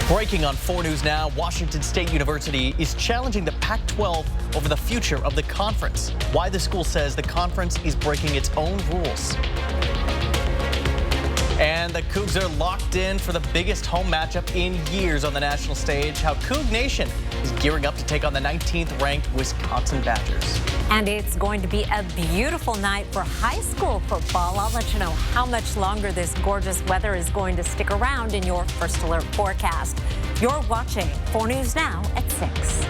Breaking on 4 News Now, Washington State University is challenging the Pac-12 over the future of the conference. Why the school says the conference is breaking its own rules. And the Cougs are locked in for the biggest home matchup in years on the national stage. How Coug Nation is gearing up to take on the 19th ranked Wisconsin Badgers. And it's going to be a beautiful night for high school football. I'll let you know how much longer this gorgeous weather is going to stick around in your First Alert forecast. You're watching 4 News Now at 6.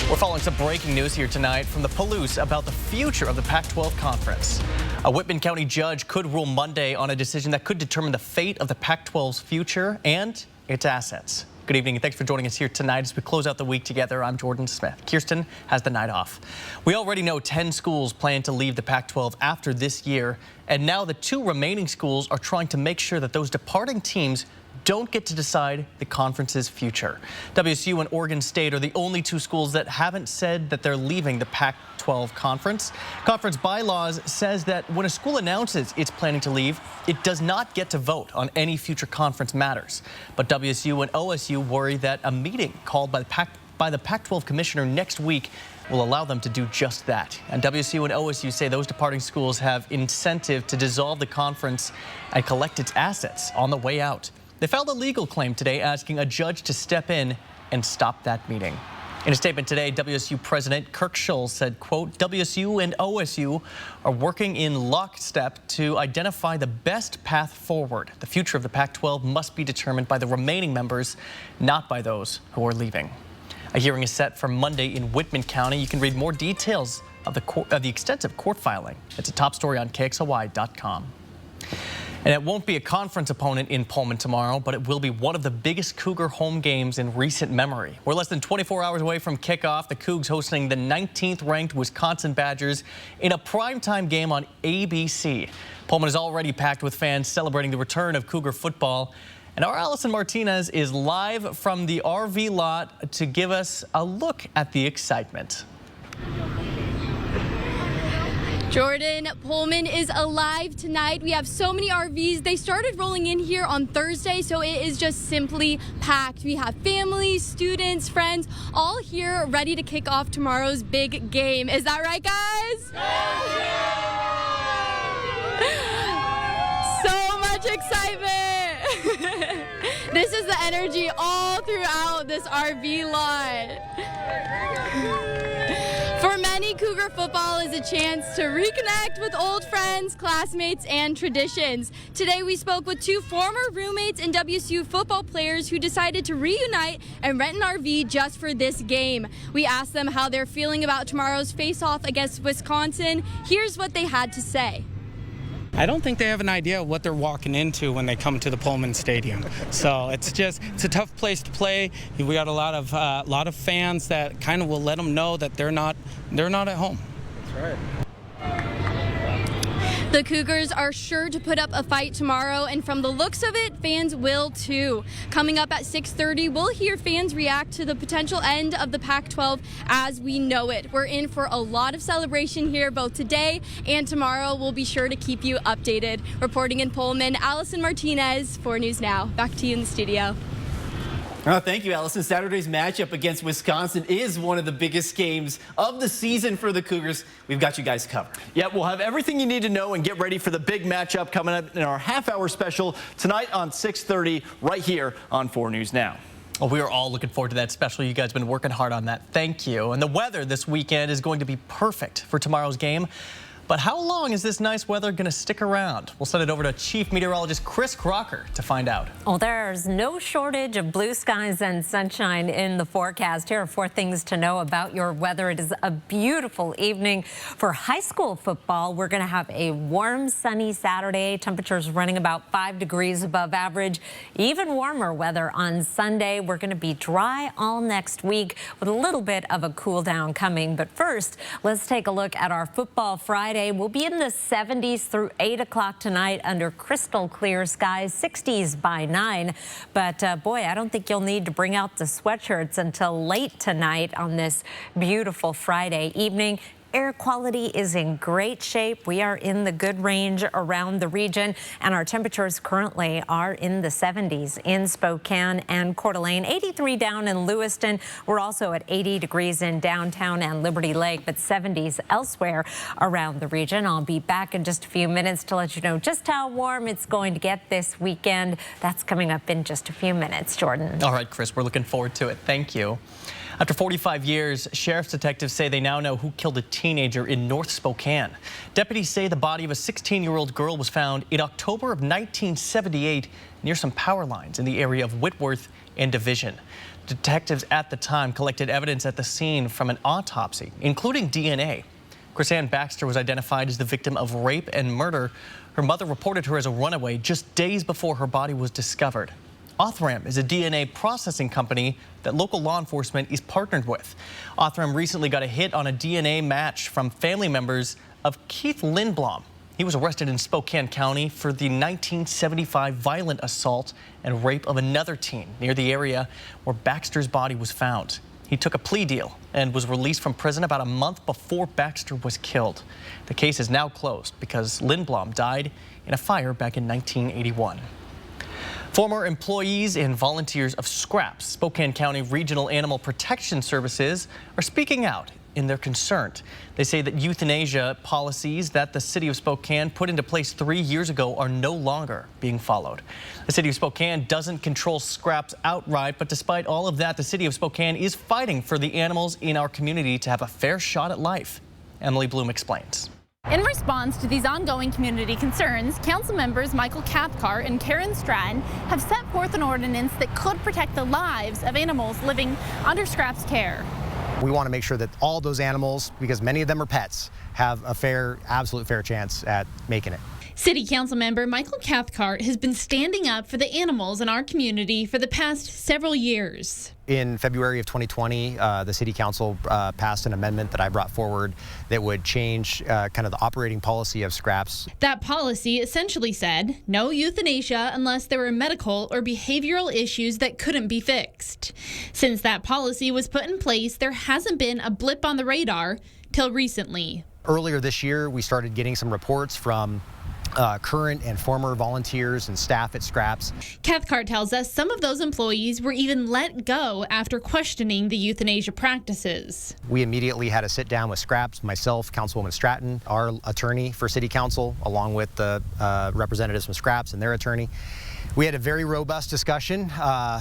We're following some breaking news here tonight from the Palouse about the future of the Pac-12 conference. A Whitman County judge could rule Monday on a decision that could determine the fate of the Pac-12's future and its assets. Good evening and thanks for joining us here tonight as we close out the week together. I'm Jordan Smith. Kirsten has the night off. We already know 10 schools plan to leave the Pac-12 after this year, and now the 2 remaining schools are trying to make sure that those departing teams don't get to decide the conference's future. WSU and Oregon State are the only 2 schools that haven't said that they're leaving the Pac-12 conference. Conference bylaws says that when a school announces it's planning to leave, it does not get to vote on any future conference matters. But WSU and OSU worry that a meeting called by the Pac-12 commissioner next week will allow them to do just that. And WSU and OSU say those departing schools have incentive to dissolve the conference and collect its assets on the way out. They filed a legal claim today asking a judge to step in and stop that meeting. In a statement today, WSU President Kirk Schulz said, quote, WSU and OSU are working in lockstep to identify the best path forward. The future of the Pac-12 must be determined by the remaining members, not by those who are leaving. A hearing is set for Monday in Whitman County. You can read more details of the extensive court filing. It's a top story on KXLY.com. And it won't be a conference opponent in Pullman tomorrow, but it will be one of the biggest Cougar home games in recent memory. We're less than 24 hours away from kickoff. The Cougs hosting the 19th ranked Wisconsin Badgers in a primetime game on ABC. Pullman is already packed with fans celebrating the return of Cougar football. And our Allison Martinez is live from the RV lot to give us a look at the excitement. Jordan, Pullman is alive tonight. We have so many RVs. They started rolling in here on Thursday, so it is just simply packed. We have families, students, friends, all here ready to kick off tomorrow's big game. Is that right, guys? So much excitement. This is the energy all throughout this RV lot. For many, Cougar football is a chance to reconnect with old friends, classmates, and traditions. Today we spoke with 2 former roommates and WSU football players who decided to reunite and rent an RV just for this game. We asked them how they're feeling about tomorrow's face-off against Wisconsin. Here's what they had to say. I don't think they have an idea of what they're walking into when they come to the Pullman Stadium. So it's a tough place to play. We got a lot of fans that kind of will let them know that they're not at home. That's right. The Cougars are sure to put up a fight tomorrow, and from the looks of it, fans will too. Coming up at 6:30, we'll hear fans react to the potential end of the Pac-12 as we know it. We're in for a lot of celebration here both today and tomorrow. We'll be sure to keep you updated. Reporting in Pullman, Allison Martinez, 4 News Now. Back to you in the studio. Oh, thank you, Allison. Saturday's matchup against Wisconsin is one of the biggest games of the season for the Cougars. We've got you guys covered. Yeah, we'll have everything you need to know and get ready for the big matchup coming up in our half-hour special tonight on 6:30 right here on 4 News Now. Well, we are all looking forward to that special. You guys have been working hard on that. Thank you. And the weather this weekend is going to be perfect for tomorrow's game. But how long is this nice weather going to stick around? We'll send it over to Chief Meteorologist Chris Crocker to find out. Well, there's no shortage of blue skies and sunshine in the forecast. Here are 4 things to know about your weather. It is a beautiful evening for high school football. We're going to have a warm, sunny Saturday. Temperatures running about 5 degrees above average. Even warmer weather on Sunday. We're going to be dry all next week with a little bit of a cool down coming. But first, let's take a look at our Football Friday. We'll be in the 70s through 8 o'clock tonight under crystal clear skies, 60s by 9. But boy, I don't think you'll need to bring out the sweatshirts until late tonight on this beautiful Friday evening. air quality is in great shape. We are in the good range around the region, and our temperatures currently are in the 70s in Spokane and Coeur d'Alene, 83 down in Lewiston. We're also at 80 degrees in downtown and Liberty Lake, but 70s elsewhere around the region. I'll be back in just a few minutes to let you know just how warm it's going to get this weekend. That's coming up in just a few minutes, Jordan. All right, Chris, we're looking forward to it. Thank you. After 45 years, sheriff's detectives say they now know who killed a teenager in North Spokane. Deputies say the body of a 16-year-old girl was found in October of 1978 near some power lines in the area of Whitworth and Division. Detectives at the time collected evidence at the scene from an autopsy, including DNA. Chrisanne Baxter was identified as the victim of rape and murder. Her mother reported her as a runaway just days before her body was discovered. Othram is a DNA processing company that local law enforcement is partnered with. Othram recently got a hit on a DNA match from family members of Keith Lindblom. He was arrested in Spokane County for the 1975 violent assault and rape of another teen near the area where Baxter's body was found. He took a plea deal and was released from prison about a month before Baxter was killed. The case is now closed because Lindblom died in a fire back in 1981. Former employees and volunteers of SCRAPS, Spokane County Regional Animal Protection Services, are speaking out in their concern. They say that euthanasia policies that the city of Spokane put into place 3 years ago are no longer being followed. The city of Spokane doesn't control SCRAPS outright, but despite all of that, the city of Spokane is fighting for the animals in our community to have a fair shot at life. Emily Bloom explains. In response to these ongoing community concerns, council members Michael Cathcart and Karen Stratton have set forth an ordinance that could protect the lives of animals living under SCRAP's care. We want to make sure that all those animals, because many of them are pets, have a fair, absolute fair chance at making it. City Council member Michael Cathcart has been standing up for the animals in our community for the past several years. In February of 2020, the City Council passed an amendment that I brought forward that would change kind of the operating policy of SCRAPS. That policy essentially said no euthanasia unless there were medical or behavioral issues that couldn't be fixed. Since that policy was put in place, there hasn't been a blip on the radar till recently. Earlier this year, we started getting some reports from current and former volunteers and staff at SCRAPS. Cathcart tells us some of those employees were even let go after questioning the euthanasia practices. We immediately had a sit down with SCRAPS, myself, Councilwoman Stratton, our attorney for City Council, along with the representatives from SCRAPS and their attorney. We had a very robust discussion,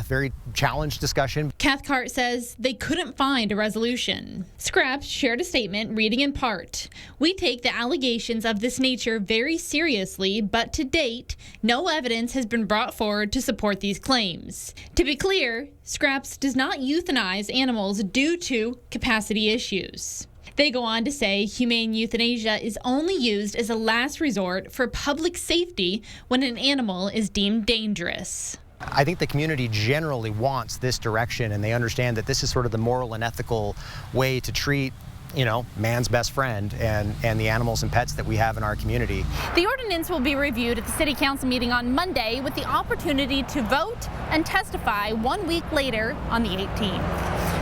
very challenged discussion. Cathcart says they couldn't find a resolution. SCRAPS shared a statement reading in part, "We take the allegations of this nature very seriously, but to date, no evidence has been brought forward to support these claims." To be clear, SCRAPS does not euthanize animals due to capacity issues. They go on to say humane euthanasia is only used as a last resort for public safety when an animal is deemed dangerous. I think the community generally wants this direction, and they understand that this is sort of the moral and ethical way to treat, you know, man's best friend and the animals and pets that we have in our community. The ordinance will be reviewed at the City Council meeting on Monday with the opportunity to vote and testify 1 week later on the 18th.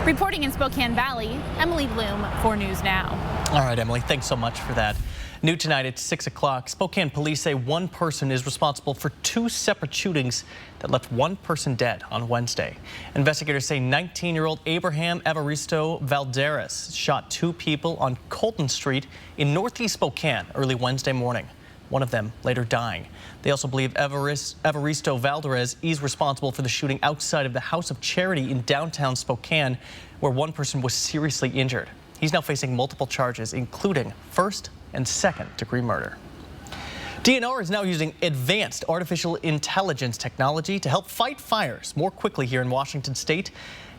Reporting in Spokane Valley, Emily Bloom, 4 News Now. All right, Emily, thanks so much for that. New tonight at 6 o'clock, Spokane police say one person is responsible for 2 separate shootings that left one person dead on Wednesday. Investigators say 19-year-old Abraham Evaristo Valderas shot 2 people on Colton Street in northeast Spokane early Wednesday morning, one of them later dying. They also believe Evaristo Valderas is responsible for the shooting outside of the House of Charity in downtown Spokane, where one person was seriously injured. He's now facing multiple charges, including first and second-degree murder. DNR is now using advanced artificial intelligence technology to help fight fires more quickly here in Washington state.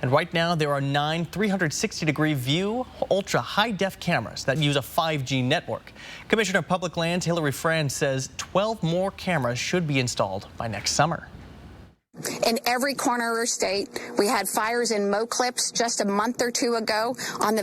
And right now there are 9 360-degree view ultra high-def cameras that use a 5G network. Commissioner of Public Lands Hillary Franz says 12 more cameras should be installed by next summer. In every corner of our state, we had fires in Mo Clips just a month or 2 ago on the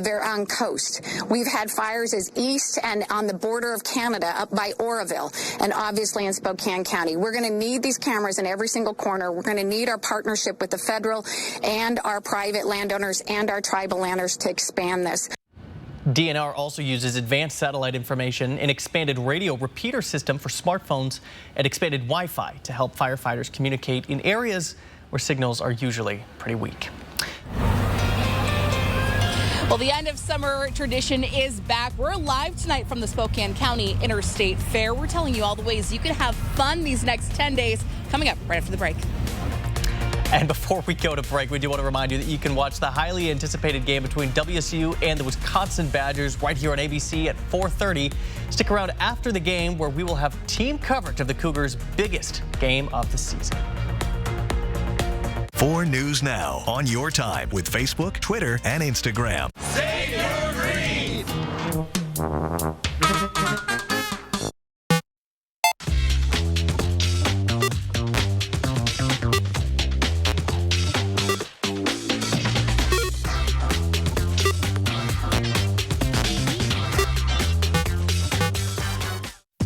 coast. We've had fires as east and on the border of Canada up by Oroville and obviously in Spokane County. We're going to need these cameras in every single corner. We're going to need our partnership with the federal and our private landowners and our tribal landowners to expand this. DNR also uses advanced satellite information, an expanded radio repeater system for smartphones, and expanded Wi-Fi to help firefighters communicate in areas where signals are usually pretty weak. Well, the end of summer tradition is back. We're live tonight from the Spokane County Interstate Fair. We're telling you all the ways you can have fun these next 10 days. Coming up right after the break. And before we go to break, we do want to remind you that you can watch the highly anticipated game between WSU and the Wisconsin Badgers right here on ABC at 4:30. Stick around after the game where we will have team coverage of the Cougars' biggest game of the season. 4 News Now on your time with Facebook, Twitter, and Instagram. Save your green!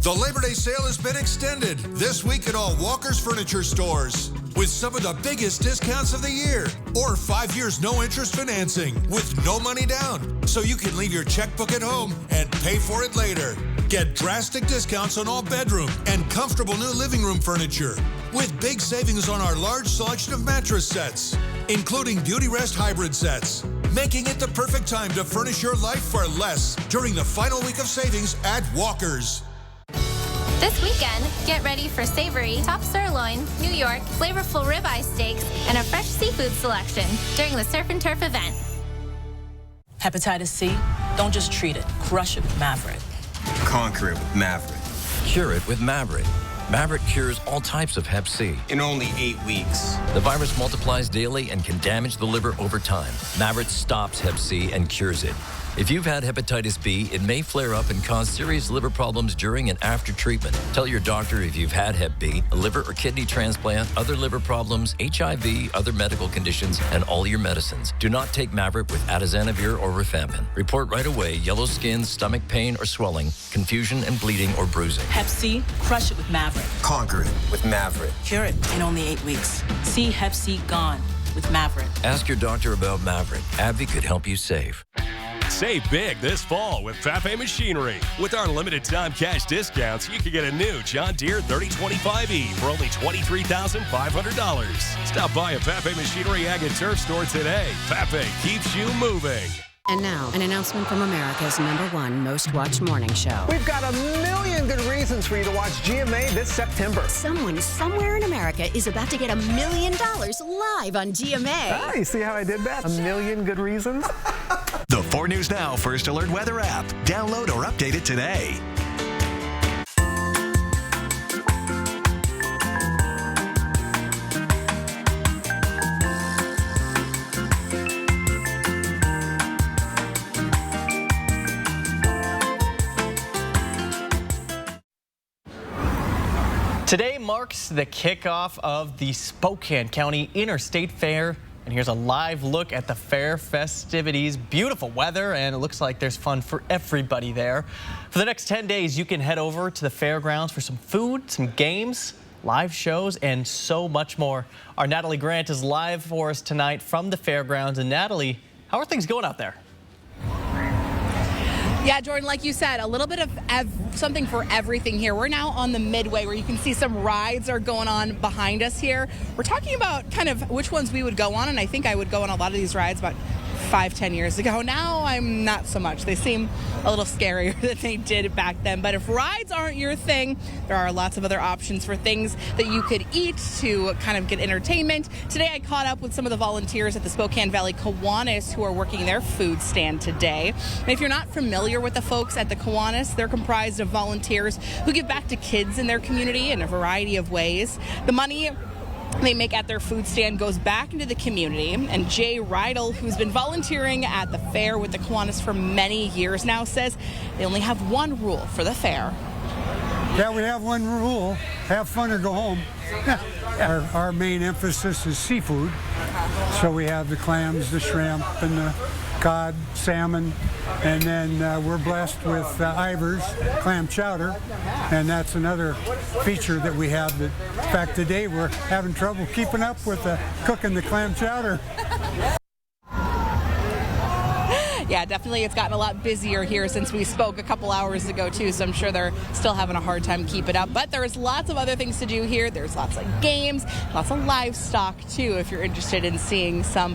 The Labor Day sale has been extended this week at all Walker's Furniture stores with some of the biggest discounts of the year, or 5 years no interest financing with no money down, so you can leave your checkbook at home and pay for it later. Get drastic discounts on all bedroom and comfortable new living room furniture with big savings on our large selection of mattress sets, including Beauty Rest hybrid sets, making it the perfect time to furnish your life for less during the final week of savings at Walker's. This weekend, get ready for savory top sirloin, New York, flavorful ribeye steaks, and a fresh seafood selection during the Surf and Turf event. Hepatitis C, don't just treat it, crush it with Maverick. Conquer it with Maverick. Cure it with Maverick. Maverick cures all types of Hep C in only 8 weeks. The virus multiplies daily and can damage the liver over time. Maverick stops Hep C and cures it. If you've had hepatitis B, it may flare up and cause serious liver problems during and after treatment. Tell your doctor if you've had Hep B, a liver or kidney transplant, other liver problems, HIV, other medical conditions, and all your medicines. Do not take Maverick with atazanavir or rifampin. Report right away yellow skin, stomach pain or swelling, confusion and bleeding or bruising. Hep C, crush it with Maverick. Conquer it with Maverick. Cure it in only 8 weeks. See Hep C gone with Maverick. Ask your doctor about Maverick. AbbVie could help you save. Save big this fall with Pape Machinery. With our limited time cash discounts, you can get a new John Deere 3025E for only $23,500. Stop by a Pape Machinery Ag and Turf store today. Pape keeps you moving. And now, an announcement from America's #1 most watched morning show. We've got a million good reasons for you to watch GMA this September. Someone somewhere in America is about to get $1 million live on GMA. Ah, you see how I did that? A million good reasons? The 4 News Now First Alert Weather app. Download or update it today. Today marks the kickoff of the Spokane County Interstate Fair. And here's a live look at the fair festivities. Beautiful weather, and it looks like there's fun for everybody there. For the next 10 days, you can head over to the fairgrounds for some food, some games, live shows, and so much more. Our Natalie Grant is live for us tonight from the fairgrounds. And Natalie, how are things going out there? Yeah, Jordan, like you said, a little bit of something for everything here. We're now on the midway where you can see some rides are going on behind us here. We're talking about kind of which ones we would go on, and I think I would go on a lot of these rides about 5-10 years ago. Now I'm not so much. They seem a little scarier than they did back then. But if rides aren't your thing, there are lots of other options for things that you could eat to kind of get entertainment. Today I caught up with some of the volunteers at the Spokane Valley Kiwanis who are working their food stand today. And if you're not familiar with the folks at the Kiwanis, they're comprised of volunteers who give back to kids in their community in a variety of ways. The money they make at their food stand goes back into the community, and Jay Rydell, who's been volunteering at the fair with the Kiwanis for many years now, says they only have one rule for the fair. Yeah, we have one rule: have fun or go home. Our main emphasis is seafood, so we have the clams, the shrimp, and the cod, salmon, and then we're blessed with Ivar's clam chowder, and that's another feature that we have. That, in fact, today we're having trouble keeping up with cooking the clam chowder. Yeah, definitely it's gotten a lot busier here since we spoke a couple hours ago too, so I'm sure they're still having a hard time keeping it up. But there's lots of other things to do here. There's lots of games, lots of livestock too, if you're interested in seeing some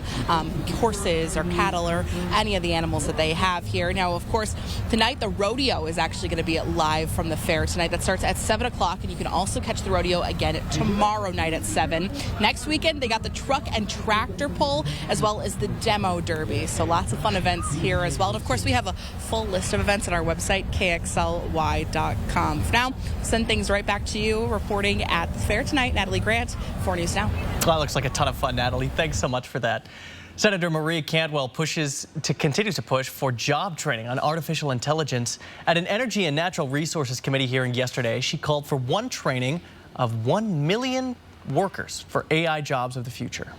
horses or cattle or any of the animals that they have here. Now, of course, tonight the rodeo is actually going to be live from the fair tonight. That starts at 7 o'clock, and you can also catch the rodeo again tomorrow night at 7. Next weekend, they got the truck and tractor pull as well as the demo derby. So lots of fun events here as well. And of course, we have a full list of events on our website, kxly.com. For now, send things right back to you. Reporting at the fair tonight, Natalie Grant, 4 News Now. Well, that looks like a ton of fun, Natalie. Thanks so much for that. Senator Marie Cantwell continues to push for job training on artificial intelligence. At an Energy and Natural Resources Committee hearing yesterday, she called for one training of 1 million workers for AI jobs of the future.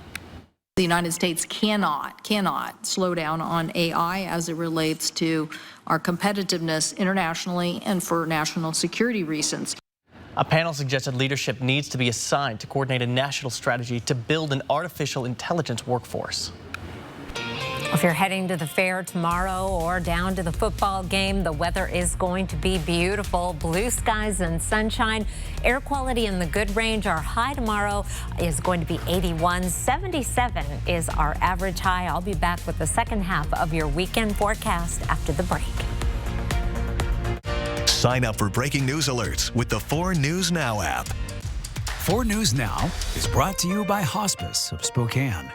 The United States cannot slow down on AI as it relates to our competitiveness internationally and for national security reasons. A panel suggested leadership needs to be assigned to coordinate a national strategy to build an artificial intelligence workforce. If you're heading to the fair tomorrow or down to the football game, the weather is going to be beautiful. Blue skies and sunshine. Air quality in the good range. Our high tomorrow is going to be 81. 77 is our average high. I'll be back with the second half of your weekend forecast after the break. Sign up for breaking news alerts with the 4 News Now app. 4 News Now is brought to you by Hospice of Spokane.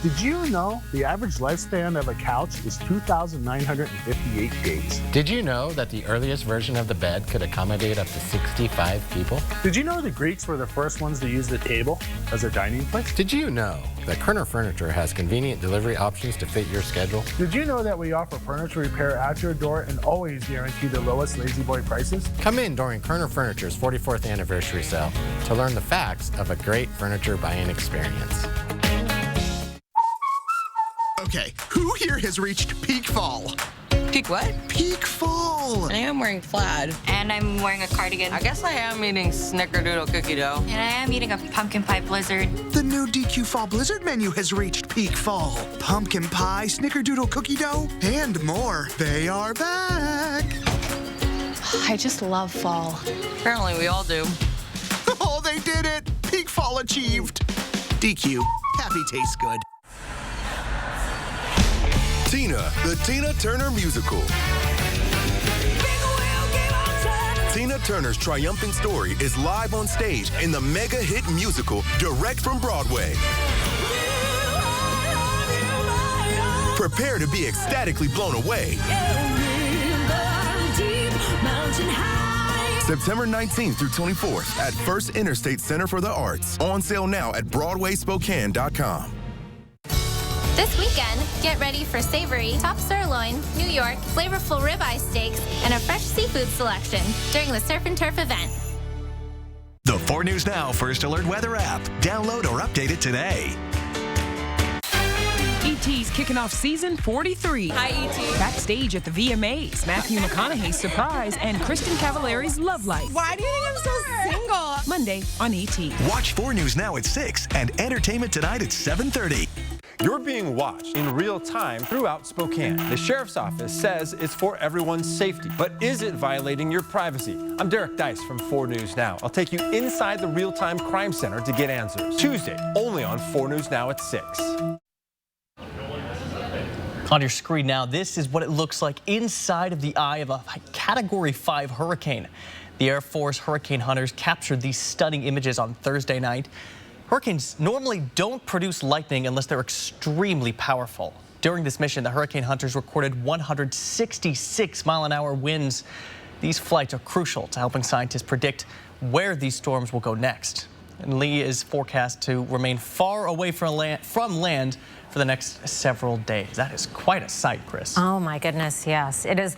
Did you know the average lifespan of a couch is 2,958 days? Did you know that the earliest version of the bed could accommodate up to 65 people? Did you know the Greeks were the first ones to use the table as a dining place? Did you know that Kerner Furniture has convenient delivery options to fit your schedule? Did you know that we offer furniture repair at your door and always guarantee the lowest Lazy Boy prices? Come in during Kerner Furniture's 44th anniversary sale to learn the facts of a great furniture buying experience. Okay, who here has reached peak fall? Peak what? Peak fall! I am wearing plaid. And I'm wearing a cardigan. I guess I am eating snickerdoodle cookie dough. And I am eating a pumpkin pie blizzard. The new DQ Fall Blizzard menu has reached peak fall. Pumpkin pie, snickerdoodle cookie dough, and more. They are back! I just love fall. Apparently we all do. Oh, they did it! Peak fall achieved! DQ, happy tastes good. Tina, the Tina Turner Musical. Tina Turner's triumphant story is live on stage in the mega hit musical direct from Broadway. Prepare to be ecstatically blown away. September 19th through 24th at First Interstate Center for the Arts. On sale now at BroadwaySpokane.com. This weekend, get ready for savory, top sirloin, New York, flavorful ribeye steaks, and a fresh seafood selection during the Surf and Turf event. The 4 News Now First Alert Weather app. Download or update it today. E.T.'s kicking off season 43. Hi, E.T. Backstage at the VMAs, Matthew McConaughey's surprise and Kristen Cavallari's love life. Why do you think I'm so single? Monday on E.T. Watch 4 News Now at 6 and Entertainment Tonight at 7:30. You're being watched in real time throughout Spokane. The Sheriff's Office says it's for everyone's safety, but is it violating your privacy? I'm Derek Dice from 4 News Now. I'll take you inside the real-time crime center to get answers. Tuesday, only on 4 News Now at 6. On your screen now, this is what it looks like inside of the eye of a Category 5 hurricane. The Air Force hurricane hunters captured these stunning images on Thursday night. Hurricanes normally don't produce lightning unless they're extremely powerful. During this mission, the hurricane hunters recorded 166 mile-an-hour winds. These flights are crucial to helping scientists predict where these storms will go next. And Lee is forecast to remain far away from land for the next several days. That is quite a sight, Chris. Oh my goodness, yes. It is.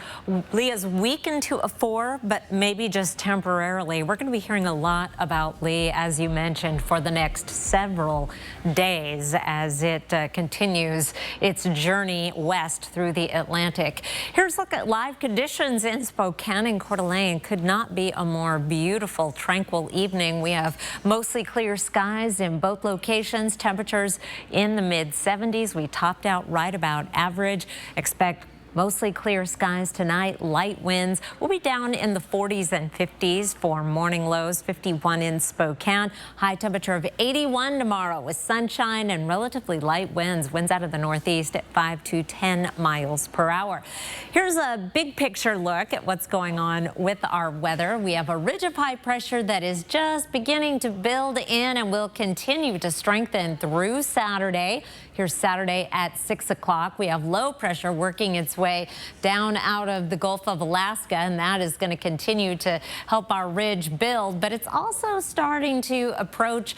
Lee is weakened to a 4, but maybe just temporarily. We're going to be hearing a lot about Lee, as you mentioned, for the next several days as it continues its journey west through the Atlantic. Here's a look at live conditions in Spokane and Coeur d'Alene. Could not be a more beautiful, tranquil evening. We have mostly mostly clear skies in both locations. Temperatures in the mid-70s. We topped out right about average. Expect mostly clear skies tonight. Light winds will be down in the 40s and 50s for morning lows. 51 in Spokane. High temperature of 81 tomorrow with sunshine and relatively light winds. Winds out of the northeast at 5 to 10 miles per hour. Here's a big picture look at what's going on with our weather. We have a ridge of high pressure that is just beginning to build in and will continue to strengthen through Saturday. Here's Saturday at 6 o'clock. We have low pressure working its way down out of the Gulf of Alaska, and that is going to continue to help our ridge build. But it's also starting to approach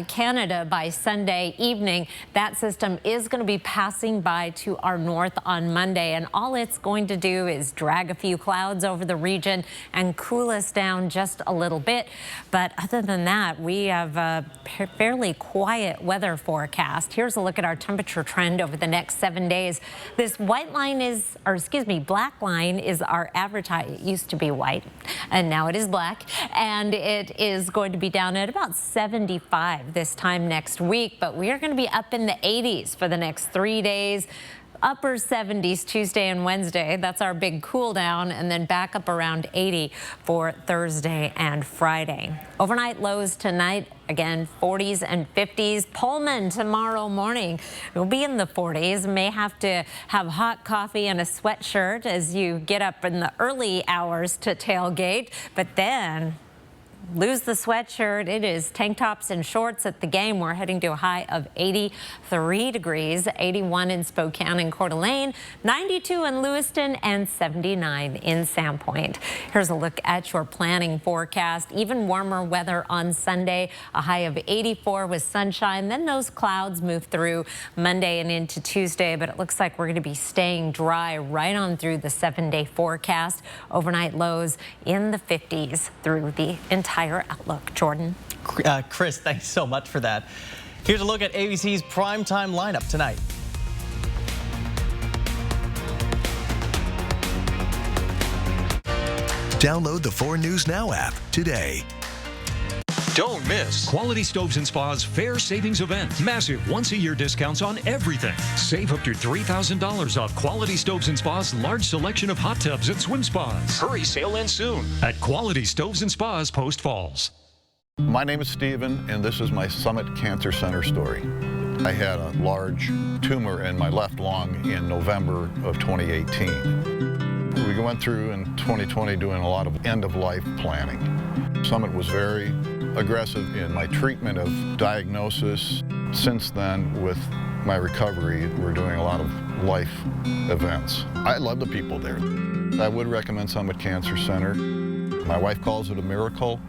Canada by Sunday evening. That system is going to be passing by to our north on Monday, and all it's going to do is drag a few clouds over the region and cool us down just a little bit. But other than that, we have a fairly quiet weather forecast. Here's a look at our temperature trend over the next 7 days. This white line is, or excuse me, black line is our average high. It used to be white and now it is black, and it is going to be down at about 75 this time next week, but we are going to be up in the 80s for the next 3 days. Upper 70s Tuesday and Wednesday. That's our big cool down, and then back up around 80 for Thursday and Friday. Overnight lows tonight, again, 40s and 50s. Pullman tomorrow morning will be in the 40s. May have to have hot coffee and a sweatshirt as you get up in the early hours to tailgate, but then lose the sweatshirt. It is tank tops and shorts at the game. We're heading to a high of 83 degrees, 81 in Spokane and Coeur d'Alene, 92 in Lewiston, and 79 in Sandpoint. Here's a look at your planning forecast. Even warmer weather on Sunday, a high of 84 with sunshine. Then those clouds move through Monday and into Tuesday, but it looks like we're going to be staying dry right on through the 7-day forecast. Overnight lows in the 50s through the entire outlook. Jordan. Chris, thanks so much for that. Here's a look at ABC's primetime lineup tonight. Download the 4 News Now app today. Don't miss Quality Stoves and Spa's Fair Savings Event. Massive once-a-year discounts on everything. Save up to $3,000 off Quality Stoves and Spa's large selection of hot tubs and swim spas. Hurry, sale ends soon at Quality Stoves and Spa's Post Falls. My name is Stephen, and this is my Summit Cancer Center story. I had a large tumor in my left lung in November of 2018. We went through in 2020 doing a lot of end-of-life planning. Summit was very aggressive in my treatment of diagnosis. Since then, with my recovery, we're doing a lot of life events. I love the people there. I would recommend Summit Cancer Center. My wife calls it a miracle.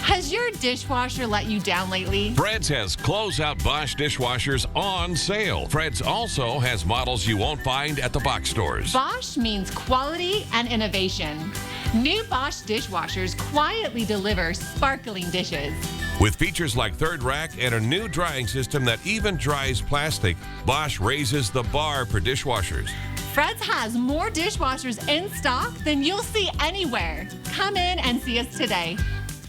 Has your dishwasher let you down lately? Fred's has closeout Bosch dishwashers on sale. Fred's also has models you won't find at the box stores. Bosch means quality and innovation. New Bosch dishwashers quietly deliver sparkling dishes. With features like third rack and a new drying system that even dries plastic, Bosch raises the bar for dishwashers. Fred's has more dishwashers in stock than you'll see anywhere. Come in and see us today.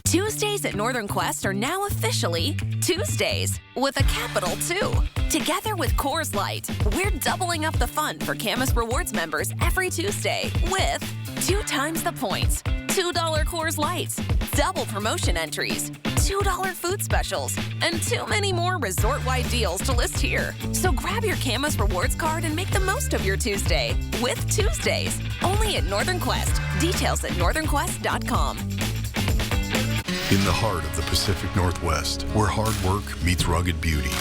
Tuesdays at Northern Quest are now officially Tuesdays with a capital 2. Together with Coors Light, we're doubling up the fun for Camus Rewards members every Tuesday with 2 times the points, $2 Coors Lights, double promotion entries, $2 food specials, and too many more resort-wide deals to list here. So grab your Camus Rewards card and make the most of your Tuesday with Tuesdays, only at Northern Quest. Details at northernquest.com. In the heart of the Pacific Northwest, where hard work meets rugged beauty,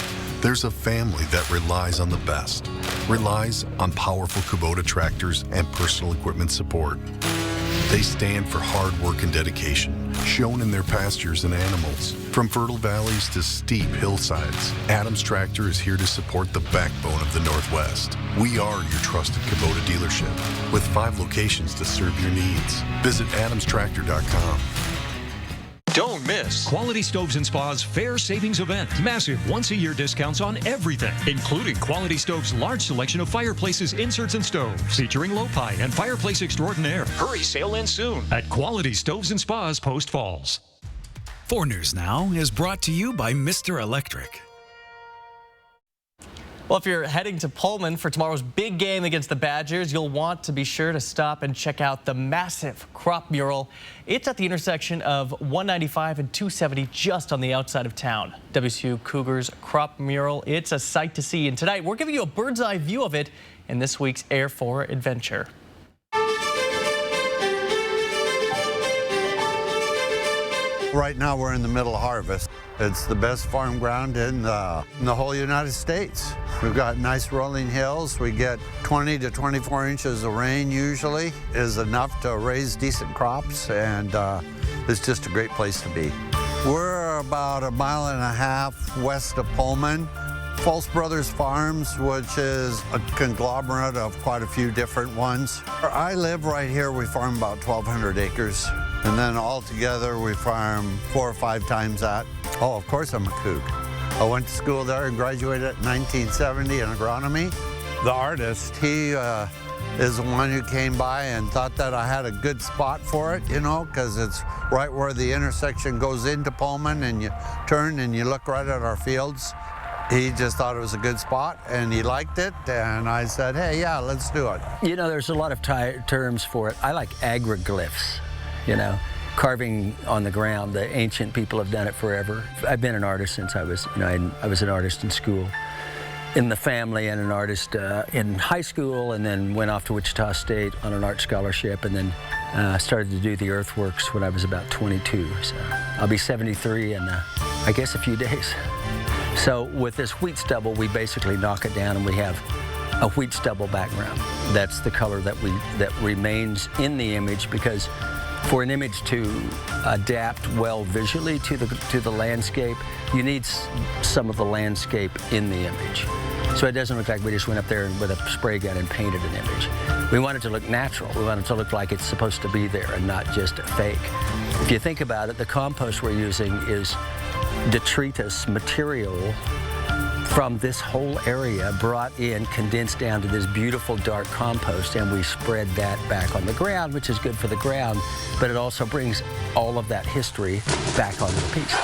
there's a family that relies on the best, relies on powerful Kubota tractors and personal equipment support. They stand for hard work and dedication, shown in their pastures and animals. From fertile valleys to steep hillsides, Adams Tractor is here to support the backbone of the Northwest. We are your trusted Kubota dealership, with 5 locations to serve your needs. Visit adamstractor.com. Don't miss Quality Stoves and Spa's Fair Savings Event. Massive once-a-year discounts on everything, including Quality Stoves' large selection of fireplaces, inserts, and stoves, featuring Low-Pi and Fireplace Extraordinaire. Hurry, sale ends soon at Quality Stoves and Spa's Post Falls. 4 News Now is brought to you by Mr. Electric. Well, if you're heading to Pullman for tomorrow's big game against the Badgers, you'll want to be sure to stop and check out the massive crop mural. It's at the intersection of 195 and 270, just on the outside of town. WSU Cougars crop mural, it's a sight to see. And tonight, we're giving you a bird's eye view of it in this week's Air 4 adventure. Right now we're in the middle of harvest. It's the best farm ground in the whole United States. We've got nice rolling hills. We get 20 to 24 inches of rain usually is enough to raise decent crops, and it's just a great place to be. We're about 1.5 miles west of Pullman. Fultz Brothers Farms, which is a conglomerate of quite a few different ones. Where I live right here, we farm about 1,200 acres. And then all together, we farm 4 or 5 times that. Oh, of course I'm a Cougar. I went to school there and graduated in 1970 in agronomy. The artist, he is the one who came by and thought that I had a good spot for it, you know, because it's right where the intersection goes into Pullman, and you turn and you look right at our fields. He just thought it was a good spot, and he liked it, and I said, hey, yeah, let's do it. You know, there's a lot of terms for it. I like agroglyphs, you know, carving on the ground. The ancient people have done it forever. I've been an artist since I was, you know, I was an artist in school, in the family, and an artist in high school, and then went off to Wichita State on an art scholarship, and then started to do the earthworks when I was about 22. So I'll be 73 in, I guess, a few days. So with this wheat stubble, we basically knock it down, and we have a wheat stubble background. That's the color that remains in the image, because for an image to adapt well visually to the landscape, you need some of the landscape in the image. So it doesn't look like we just went up there with a spray gun and painted an image. We want it to look natural. We want it to look like it's supposed to be there and not just a fake. If you think about it, the compost we're using is detritus material from this whole area brought in, condensed down to this beautiful dark compost, and we spread that back on the ground, which is good for the ground, but it also brings all of that history back onto the piece.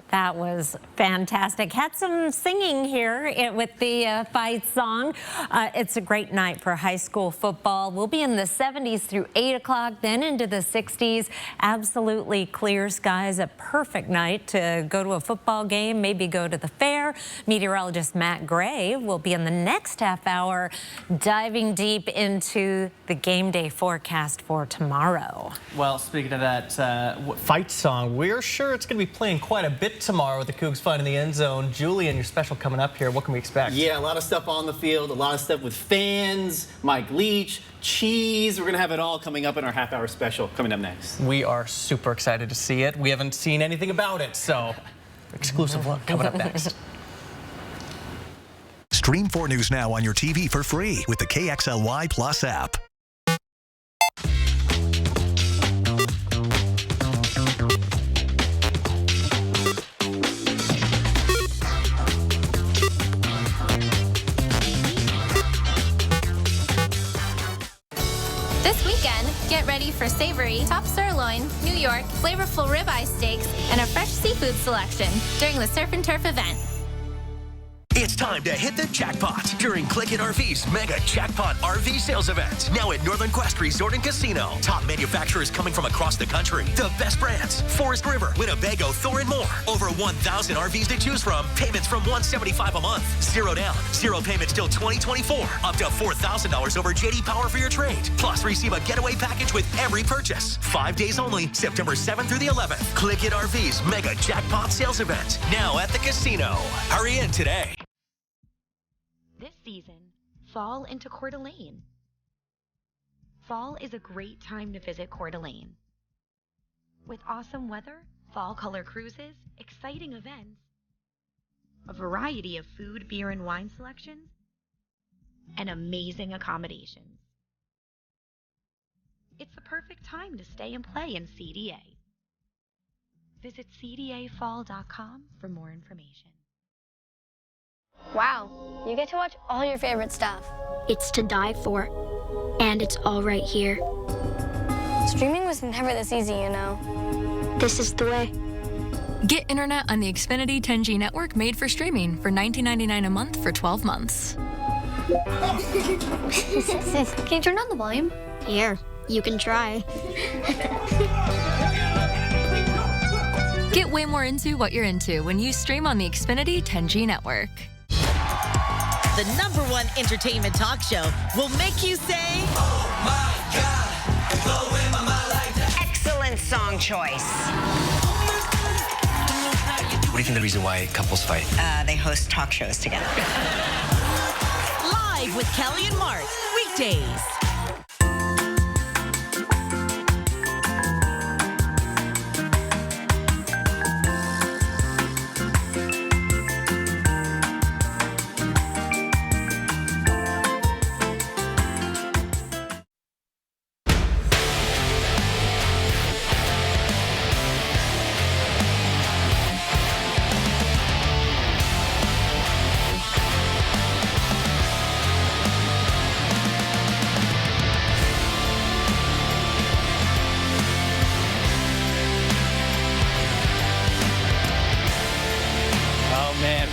That was fantastic. Had some singing here with the fight song. It's a great night for high school football. We'll be in the 70s through 8 o'clock, then into the 60s. Absolutely clear skies. A perfect night to go to a football game, maybe go to the fair. Meteorologist Matt Gray will be in the next half hour diving deep into the game day forecast for tomorrow. Well, speaking of that fight song, we're sure it's going to be playing quite a bit tomorrow with the Cougs fight in the end zone. Julian, your special coming up here. What can we expect? Yeah, a lot of stuff on the field, a lot of stuff with fans, Mike Leach, cheese. We're going to have it all coming up in our half-hour special coming up next. We are super excited to see it. We haven't seen anything about it, so exclusive look coming up next. Stream 4 News Now on your TV for free with the KXLY Plus app. This weekend, get ready for savory top sirloin, New York, flavorful ribeye steaks, and a fresh seafood selection during the Surf and Turf event. It's time to hit the jackpot during Click It RV's Mega Jackpot RV Sales Event. Now at Northern Quest Resort and Casino. Top manufacturers coming from across the country. The best brands. Forest River, Winnebago, Thor, and more. Over 1,000 RVs to choose from. Payments from $175 a month. Zero down. Zero payments till 2024. Up to $4,000 over JD Power for your trade. Plus receive a getaway package with every purchase. 5 days only, September 7th through the 11th. Click It RV's Mega Jackpot Sales Event. Now at the casino. Hurry in today. This season, fall into Coeur d'Alene. Fall is a great time to visit Coeur d'Alene. With awesome weather, fall color cruises, exciting events, a variety of food, beer, and wine selections, and amazing accommodations. It's the perfect time to stay and play in CDA. Visit cdafall.com for more information. Wow, you get to watch all your favorite stuff. It's to die for, and it's all right here. Streaming was never this easy, you know. This is the way. Get internet on the Xfinity 10G network made for streaming for $19.99 a month for 12 months. Can you turn on the volume? Here, you can try. Get way more into what you're into when you stream on the Xfinity 10G network. The #1 entertainment talk show will make you say, "Oh my God, go in my mind like that." Excellent song choice. What do you think the reason why couples fight? They host talk shows together. Live with Kelly and Mark, weekdays.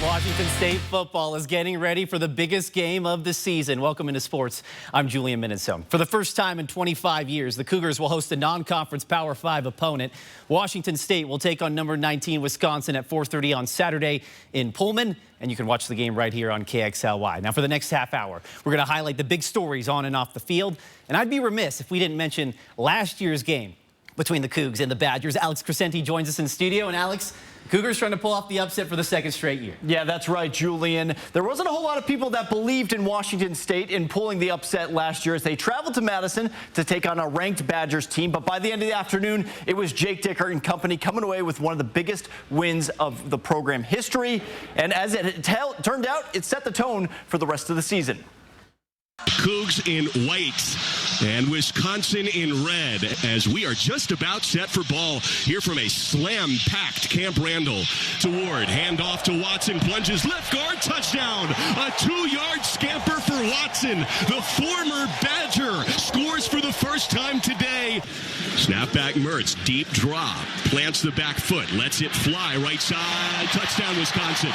Washington State football is getting ready for the biggest game of the season. Welcome into sports. I'm Julian Minnesome. For the first time in 25 years, the Cougars will host a non-conference Power 5 opponent. Washington State will take on number 19 Wisconsin at 4:30 on Saturday in Pullman, and you can watch the game right here on KXLY. Now for the next half hour, we're going to highlight the big stories on and off the field, and I'd be remiss if we didn't mention last year's game between the Cougs and the Badgers. Alex Crescenti joins us in studio, and Alex, Cougars trying to pull off the upset for the second straight year. Yeah, that's right, Julian. There wasn't a whole lot of people that believed in Washington State in pulling the upset last year as they traveled to Madison to take on a ranked Badgers team. But by the end of the afternoon, it was Jake Dickert and company coming away with one of the biggest wins of the program history. And as it turned out, it set the tone for the rest of the season. Cougs in white and Wisconsin in red as we are just about set for ball here from a slam-packed Camp Randall. To Ward, handoff to Watson, plunges left guard, touchdown. A 2-yard scamper for Watson. The former Badger scores for the first time today. Snapback Mertz, deep drop, plants the back foot, lets it fly right side. Touchdown, Wisconsin.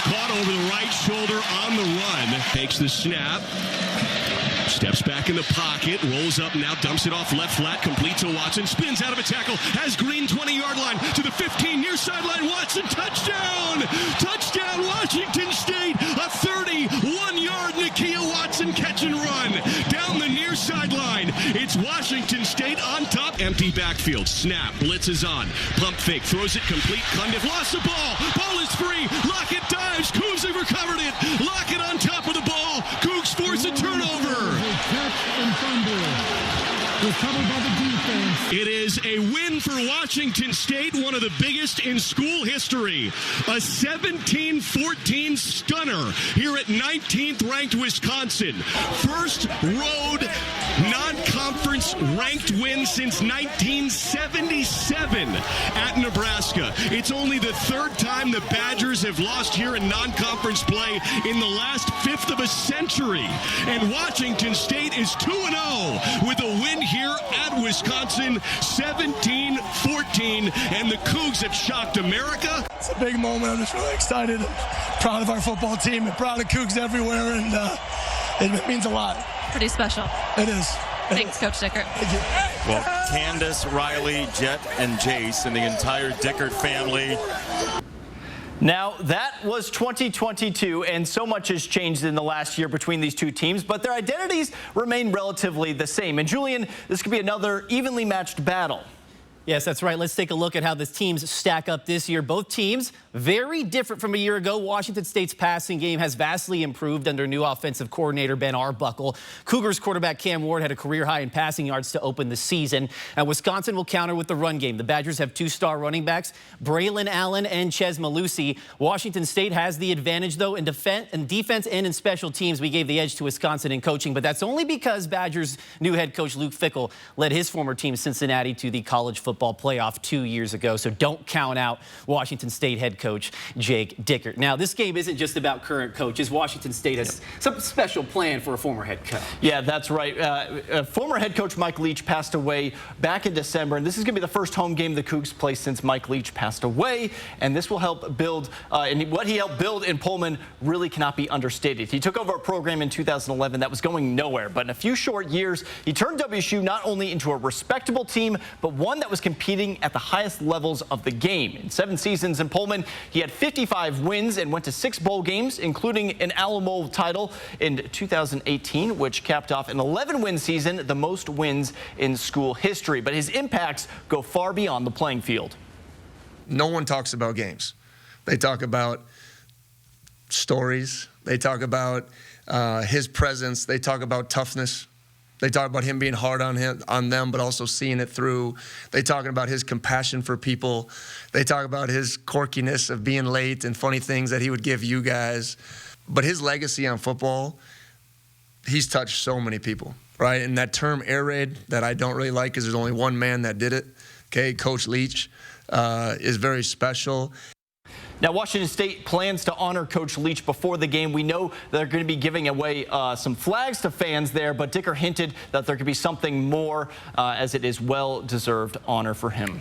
Caught over the right shoulder on the run. Takes the snap. Steps back in the pocket. Rolls up now. Dumps it off left flat. Complete to Watson. Spins out of a tackle. Has Green 20-yard line to the 15. Near sideline. Watson. Touchdown. Touchdown Washington State. A 31-yard Nakia Watson catch and run. Down the near sideline. It's Washington State on top. Empty backfield. Snap. Blitz is on. Pump fake. Throws it complete. Cundiff lost the ball. Ball is free. Lockett dives. Cougs have recovered it. Lockett on top of the ball. Cougs force a turnover. Catch and fumble. Recovered by the defense. It is a win for Washington State, one of the biggest in school history. A 17-14 stunner here at 19th ranked Wisconsin. First road non-conference ranked win since 1977 at Nebraska. It's only the third time the Badgers have lost here in non-conference play in the last fifth of a century. And Washington State is 2-0 with a win here at Wisconsin, 17-14, and the Cougs have shocked America. It's a big moment. I'm just really excited and proud of our football team and proud of Cougs everywhere, and it means a lot. Pretty special. It is. Thanks, Coach Dickert. Thank you. Well, Candace, Riley, Jet, and Jace, and the entire Dickert family. Now, that was 2022, and so much has changed in the last year between these two teams, but their identities remain relatively the same. And Julian, this could be another evenly matched battle. Yes, that's right. Let's take a look at how the teams stack up this year. Both teams very different from a year ago. Washington State's passing game has vastly improved under new offensive coordinator Ben Arbuckle. Cougars quarterback Cam Ward had a career high in passing yards to open the season. And Wisconsin will counter with the run game. The Badgers have two-star running backs, Braylon Allen and Ches Malusi. Washington State has the advantage, though, in defense and in special teams. We gave the edge to Wisconsin in coaching, but that's only because Badgers' new head coach Luke Fickell led his former team Cincinnati to the college football playoff 2 years ago. So don't count out Washington State head coach Jake Dickert. Now, this game isn't just about current coaches. Washington State has some special plan for a former head coach. Yeah, that's right. Former head coach Mike Leach passed away back in December, and this is going to be the first home game the Cougs play since Mike Leach passed away, and this will help build, and what he helped build in Pullman really cannot be understated. He took over a program in 2011 that was going nowhere, but in a few short years, he turned WSU not only into a respectable team, but one that was competing at the highest levels of the game. In 7 seasons in Pullman, he had 55 wins and went to 6 bowl games, including an Alamo title in 2018, which capped off an 11-win season, the most wins in school history. But his impacts go far beyond the playing field. No one talks about games. They talk about stories. They talk about his presence. They talk about toughness. They talk about him being hard on them, but also seeing it through. They talk about his compassion for people. They talk about his quirkiness of being late and funny things that he would give you guys. But his legacy on football, he's touched so many people, right? And that term air raid that I don't really like because there's only one man that did it, okay, Coach Leach, is very special. Now, Washington State plans to honor Coach Leach before the game. We know they're going to be giving away some flags to fans there, but Dicker hinted that there could be something more as it is well-deserved honor for him.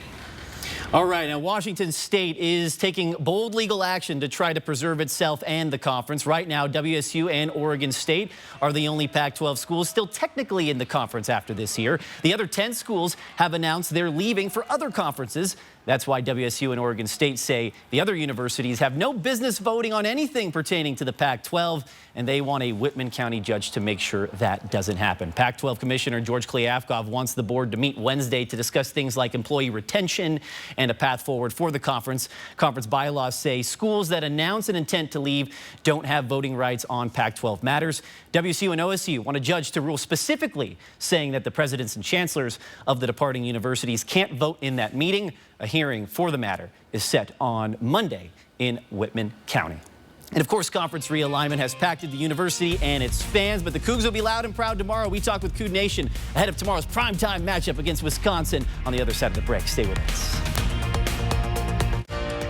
All right, now Washington State is taking bold legal action to try to preserve itself and the conference. Right now, WSU and Oregon State are the only Pac-12 schools still technically in the conference after this year. The other 10 schools have announced they're leaving for other conferences. That's why WSU and Oregon State say the other universities have no business voting on anything pertaining to the Pac-12, and they want a Whitman County judge to make sure that doesn't happen. Pac-12 Commissioner George Kliavkov wants the board to meet Wednesday to discuss things like employee retention and a path forward for the conference. Conference bylaws say schools that announce an intent to leave don't have voting rights on Pac-12 matters. WSU and OSU want a judge to rule specifically saying that the presidents and chancellors of the departing universities can't vote in that meeting. A hearing for the matter is set on Monday in Whitman County. And of course, conference realignment has impacted the university and its fans, but the Cougs will be loud and proud tomorrow. We talk with Coug Nation ahead of tomorrow's primetime matchup against Wisconsin on the other side of the break. Stay with us.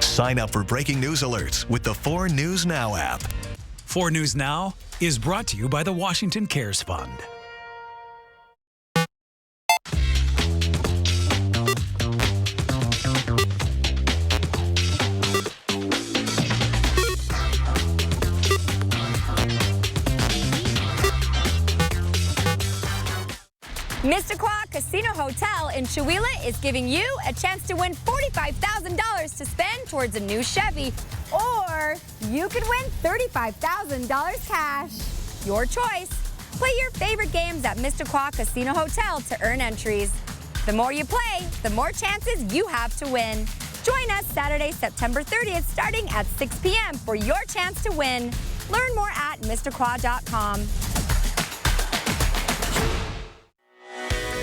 Sign up for breaking news alerts with the 4 News Now app. 4 News Now is brought to you by the Washington Cares Fund. Mr. Quad Casino Hotel in Chewelah is giving you a chance to win $45,000 to spend towards a new Chevy, or you could win $35,000 cash. Your choice. Play your favorite games at Mr. Quad Casino Hotel to earn entries. The more you play, the more chances you have to win. Join us Saturday, September 30th, starting at 6 p.m. for your chance to win. Learn more at MrQuad.com.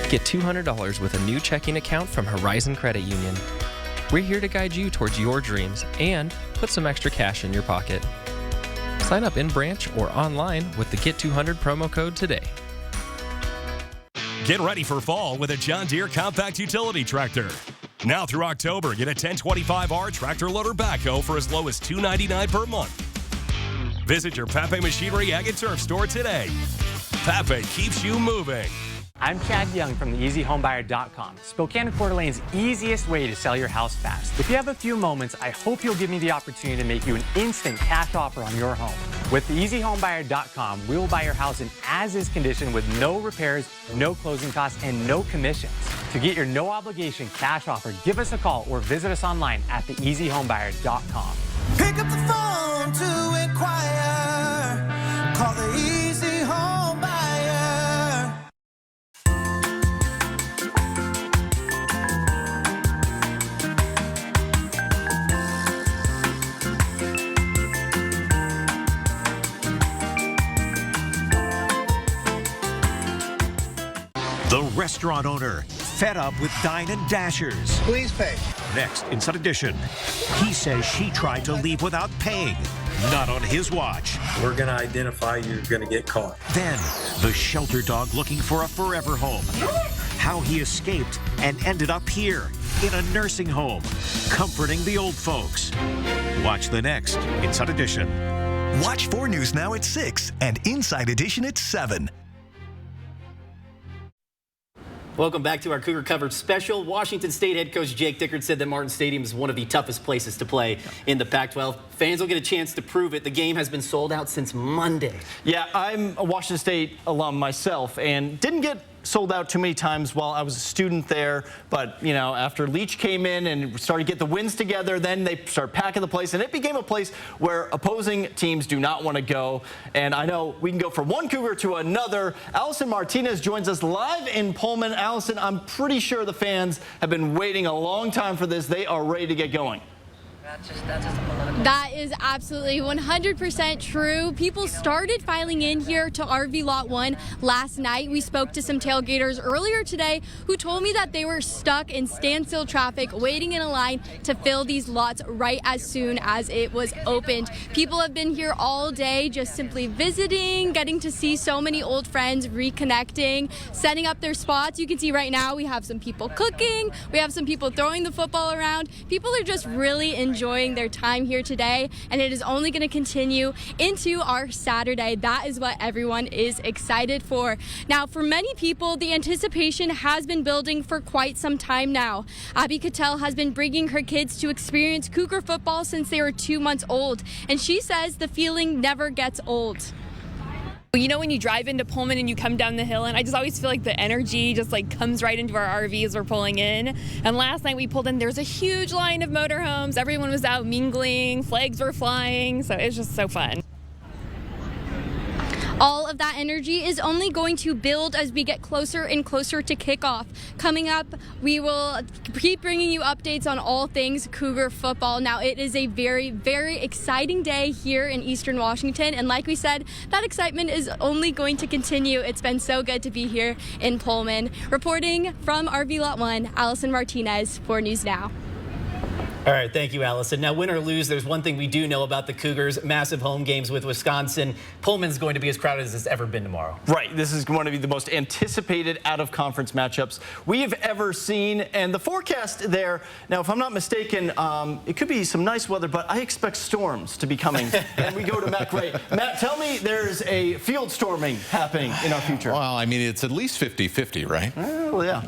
Get $200 with a new checking account from Horizon Credit Union. We're here to guide you towards your dreams and put some extra cash in your pocket. Sign up in branch or online with the Get 200 promo code today. Get ready for fall with a John Deere compact utility tractor. Now through October, get a 1025R tractor loader backhoe for as low as $299 per month. Visit your Pape Machinery Ag and Turf store today. Pape keeps you moving. I'm Chad Young from the EasyHomebuyer.com, Spokane and Coeur d'Alene's easiest way to sell your house fast. If you have a few moments, I hope you'll give me the opportunity to make you an instant cash offer on your home. With the EasyHomebuyer.com, we will buy your house in as-is condition with no repairs, no closing costs, and no commissions. To get your no-obligation cash offer, give us a call or visit us online at theeasyhomebuyer.com. Pick up the phone to inquire. Call the Easy Home Buyer. restaurant owner, fed up with Dine and Dashers. Please pay. Next, Inside Edition, he says she tried to leave without paying. Not on his watch. We're going to identify you're going to get caught. Then, the shelter dog looking for a forever home. How he escaped and ended up here in a nursing home, comforting the old folks. Watch the next Inside Edition. Watch 4 News Now at 6 and Inside Edition at 7. Welcome back to our Cougar coverage special. Washington State head coach Jake Dickert said that Martin Stadium is one of the toughest places to play in the Pac-12. Fans will get a chance to prove it. The game has been sold out since Monday. Yeah, I'm a Washington State alum myself and didn't get sold out too many times while I was a student there. But, you know, after Leach came in and started to get the wins together, then they started packing the place, and it became a place where opposing teams do not want to go. And I know we can go from one Cougar to another. Allison Martinez joins us live in Pullman. Allison, I'm pretty sure the fans have been waiting a long time for this. They are ready to get going. That is absolutely 100% true. People started filing in here to RV Lot 1 last night. We spoke to some tailgaters earlier today who told me that they were stuck in standstill traffic waiting in a line to fill these lots right as soon as it was opened. People have been here all day just simply visiting, getting to see so many old friends, reconnecting, setting up their spots. You can see right now we have some people cooking, we have some people throwing the football around. People are just really enjoying their time here today, and it is only going to continue into our Saturday. That is what everyone is excited for. Now, for many people, the anticipation has been building for quite some time now. Abby Cattell has been bringing her kids to experience Cougar football since they were 2 months old, and she says the feeling never gets old. You know, when you drive into Pullman and you come down the hill, and I just always feel like the energy just like comes right into our RV as we're pulling in. And last night we pulled in, there's a huge line of motorhomes. Everyone was out mingling, flags were flying, so it's just so fun. All of that energy is only going to build as we get closer and closer to kickoff. Coming up, we will keep bringing you updates on all things Cougar football. Now, it is a very, very exciting day here in Eastern Washington, and like we said, that excitement is only going to continue. It's been so good to be here in Pullman. Reporting from RV Lot 1, Allison Martinez, 4 News Now. All right, thank you, Allison. Now, win or lose, there's one thing we do know about the Cougars, massive home games with Wisconsin. Pullman's going to be as crowded as it's ever been tomorrow. Right, this is going to be the most anticipated out-of-conference matchups we have ever seen. And the forecast there, now, if I'm not mistaken, it could be some nice weather, but I expect storms to be coming. And we go to Matt Gray. Matt, tell me there's a field storming happening in our future. Well, I mean, it's at least 50-50, right? Well, yeah.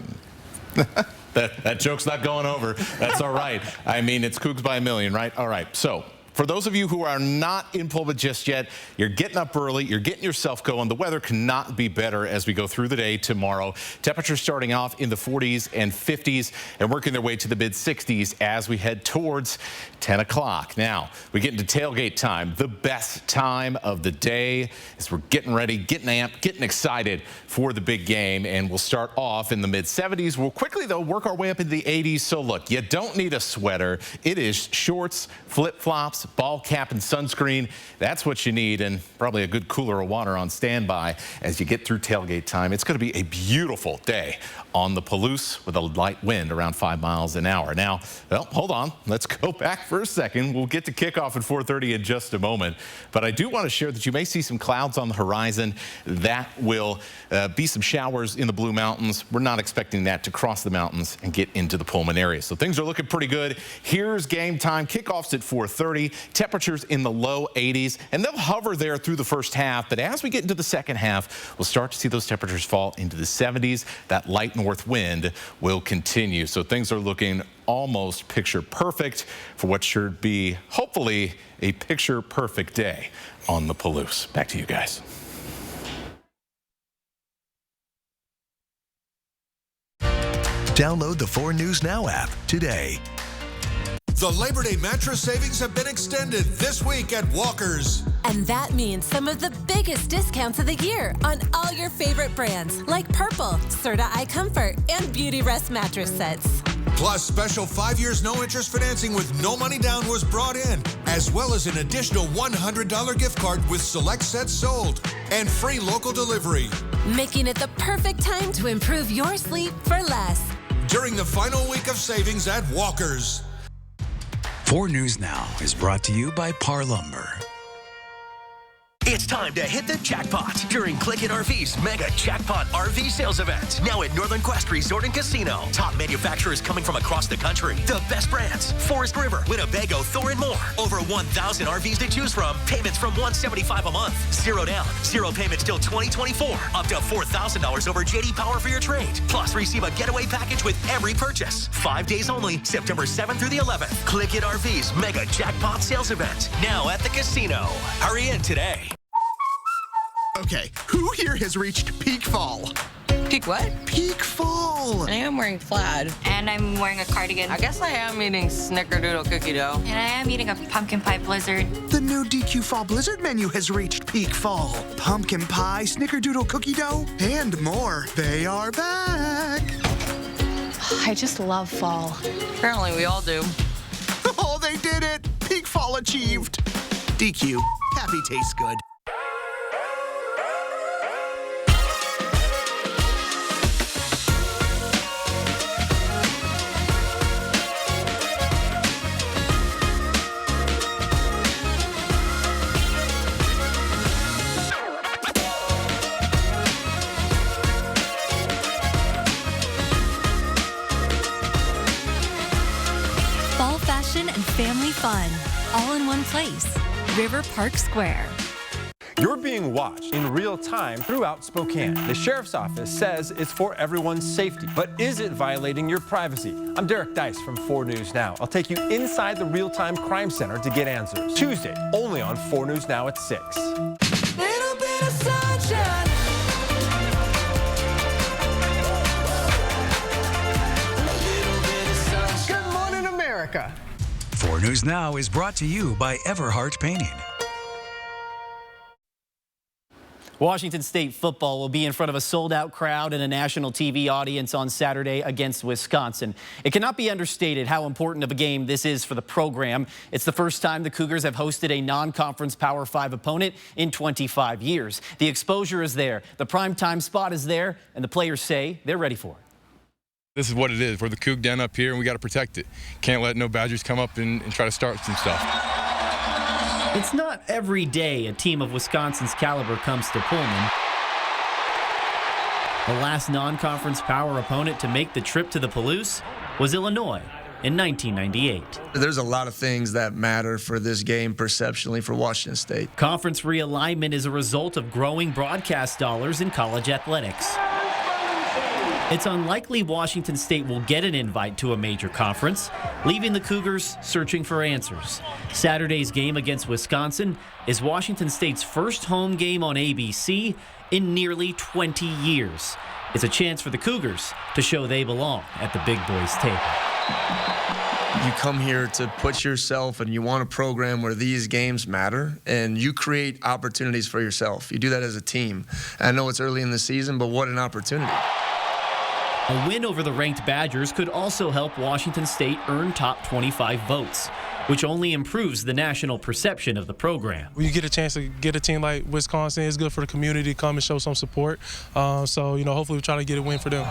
That joke's not going over. That's all right. I mean, it's Cougs by a million, right? All right. So, for those of you who are not in Pullman just yet, you're getting up early, you're getting yourself going. The weather cannot be better as we go through the day tomorrow. Temperatures starting off in the 40s and 50s and working their way to the mid-60s as we head towards 10 o'clock. Now, we get into tailgate time, the best time of the day as we're getting ready, getting amped, getting excited for the big game. And we'll start off in the mid-70s. We'll quickly, though, work our way up into the 80s. So, look, you don't need a sweater. It is shorts, flip-flops, ball cap, and sunscreen. That's what you need, and probably a good cooler of water on standby as you get through tailgate time. It's going to be a beautiful day on the Palouse with a light wind around 5 miles an hour. Now, well, hold on. Let's go back for a second. We'll get to kickoff at 4:30 in just a moment. But I do want to share that you may see some clouds on the horizon. That will be some showers in the Blue Mountains. We're not expecting that to cross the mountains and get into the Pullman area. So things are looking pretty good. Here's game time. Kickoff's at 4:30. Temperatures in the low 80s, and they'll hover there through the first half. But as we get into the second half, we'll start to see those temperatures fall into the 70s. That light north wind will continue. So things are looking almost picture perfect for what should be, hopefully, a picture perfect day on the Palouse. Back to you guys. Download the 4 News Now app today. The Labor Day mattress savings have been extended this week at Walker's. And that means some of the biggest discounts of the year on all your favorite brands like Purple, Serta iComfort, and Beauty Rest mattress sets. Plus, special 5 years no interest financing with no money down was brought in, as well as an additional $100 gift card with select sets sold and free local delivery. making it the perfect time to improve your sleep for less. During the final week of savings at Walker's. 4 News Now is brought to you by Par Lumber. It's time to hit the jackpot during Click It RV's Mega Jackpot RV Sales Event. Now at Northern Quest Resort and Casino. Top manufacturers coming from across the country. The best brands: Forest River, Winnebago, Thor, and more. Over 1,000 RVs to choose from. Payments from $175 a month. 0 down, 0 payments till 2024. Up to $4,000 over JD Power for your trade. Plus, receive a getaway package with every purchase. 5 days only, September 7th through the 11th. Click It RV's Mega Jackpot Sales Event. Now at the casino. Hurry in today. Okay, who here has reached peak fall? Peak what? Peak fall. I am wearing plaid. And I'm wearing a cardigan. I guess I am eating snickerdoodle cookie dough. And I am eating a pumpkin pie blizzard. The new DQ Fall Blizzard menu has reached peak fall. Pumpkin pie, snickerdoodle cookie dough, and more. They are back. I just love fall. Apparently we all do. Oh, they did it. Peak fall achieved. DQ. Happy tastes good. And family fun, all in one place. River Park Square. You're being watched in real time throughout Spokane. The Sheriff's Office says it's for everyone's safety, but is it violating your privacy? I'm Derek Dice from 4 News Now. I'll take you inside the real-time crime center to get answers. Tuesday, only on 4 News Now at 6. Little bit of sunshine. Good morning, America. 4 News Now is brought to you by Everhart Painting. Washington State football will be in front of a sold-out crowd and a national TV audience on Saturday against Wisconsin. It cannot be understated how important of a game this is for the program. It's the first time the Cougars have hosted a non-conference Power 5 opponent in 25 years. The exposure is there, the primetime spot is there, and the players say they're ready for it. This is what it is. We're the Coug Den up here, and we got to protect it. Can't let no Badgers come up and try to start some stuff. It's not every day a team of Wisconsin's caliber comes to Pullman. The last non-conference power opponent to make the trip to the Palouse was Illinois in 1998. There's a lot of things that matter for this game perceptually for Washington State. Conference realignment is a result of growing broadcast dollars in college athletics. It's unlikely Washington State will get an invite to a major conference, leaving the Cougars searching for answers. Saturday's game against Wisconsin is Washington State's first home game on ABC in nearly 20 years. It's a chance for the Cougars to show they belong at the big boys' table. You come here to put yourself, and you want a program where these games matter, and you create opportunities for yourself. You do that as a team. I know it's early in the season, but what an opportunity. A win over the ranked Badgers could also help Washington State earn top 25 votes, which only improves the national perception of the program. When you get a chance to get a team like Wisconsin, it's good for the community to come and show some support. So, hopefully we try to get a win for them.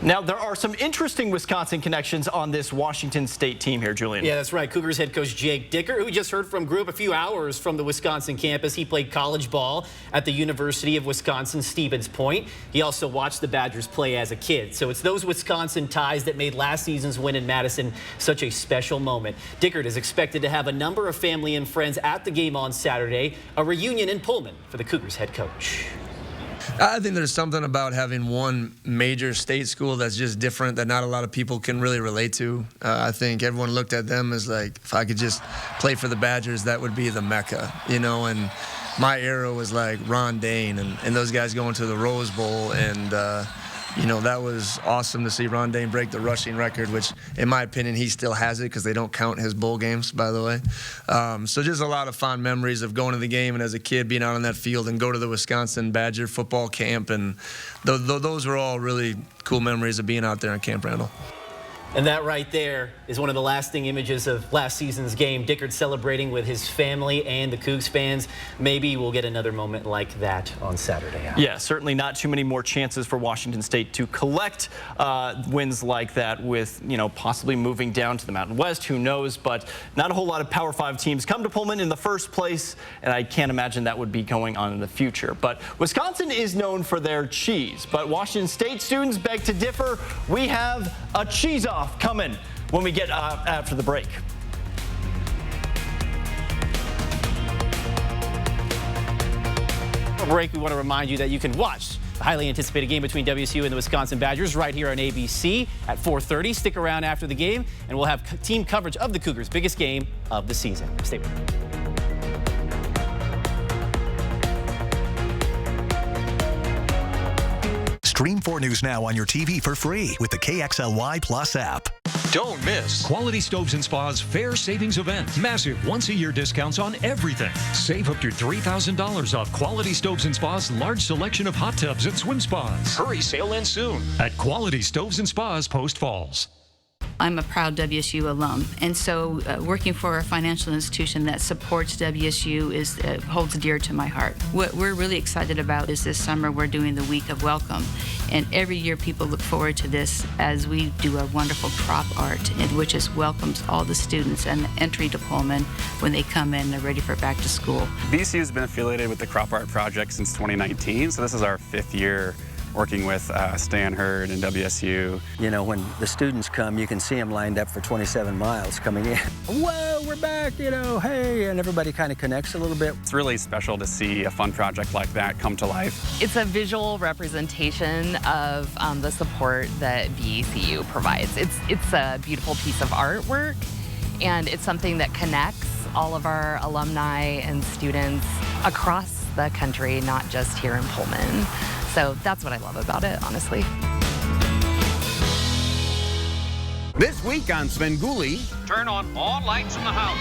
Now, there are some interesting Wisconsin connections on this Washington State team here, Julian. Yeah, that's right. Cougars head coach Jake Dicker, who we just heard from, grew up a few hours from the Wisconsin campus. He played college ball at the University of Wisconsin Stevens Point. He also watched the Badgers play as a kid. So it's those Wisconsin ties that made last season's win in Madison such a special moment. Dickert is expected to have a number of family and friends at the game on Saturday, a reunion in Pullman for the Cougars head coach. I think there's something about having one major state school that's just different that not a lot of people can really relate to. I think everyone looked at them as like, if I could just play for the Badgers, that would be the Mecca, and my era was like Ron Dane and those guys going to the Rose Bowl, and that was awesome to see Ron Dane break the rushing record, which in my opinion he still has it because they don't count his bowl games, by the way. So just a lot of fond memories of going to the game and as a kid being out on that field and go to the Wisconsin Badger football camp, and those were all really cool memories of being out there in Camp Randall. And that right there is one of the lasting images of last season's game. Dickert celebrating with his family and the Cougs fans. Maybe we'll get another moment like that on Saturday. Yeah, certainly not too many more chances for Washington State to collect wins like that with, possibly moving down to the Mountain West. Who knows? But not a whole lot of Power 5 teams come to Pullman in the first place, and I can't imagine that would be going on in the future. But Wisconsin is known for their cheese, but Washington State students beg to differ. We have a cheese-off coming when we get after the break. Break, we want to remind you that you can watch the highly anticipated game between WSU and the Wisconsin Badgers right here on ABC at 4:30. Stick around after the game, and we'll have team coverage of the Cougars' biggest game of the season. Stay with us. Stream 4 News now on your TV for free with the KXLY Plus app. Don't miss Quality Stoves and Spa's Fair Savings Event. Massive once-a-year discounts on everything. Save up to $3,000 off Quality Stoves and Spa's large selection of hot tubs and swim spas. Hurry, sale ends soon at Quality Stoves and Spas, Post Falls. I'm a proud WSU alum, and so working for a financial institution that supports WSU holds dear to my heart. What we're really excited about is this summer we're doing the Week of Welcome, and every year people look forward to this as we do a wonderful crop art, which welcomes all the students and the entry to Pullman when they come in, they're ready for back to school. VCU has been affiliated with the Crop Art Project since 2019, so this is our 5th year working with Stan Hurd and WSU. When the students come, you can see them lined up for 27 miles coming in. Whoa, we're back, hey, and everybody kind of connects a little bit. It's really special to see a fun project like that come to life. It's a visual representation of the support that VCU provides. It's a beautiful piece of artwork, and it's something that connects all of our alumni and students across the country, not just here in Pullman. So that's what I love about it, honestly. This week on Svengoolie, turn on all lights in the house.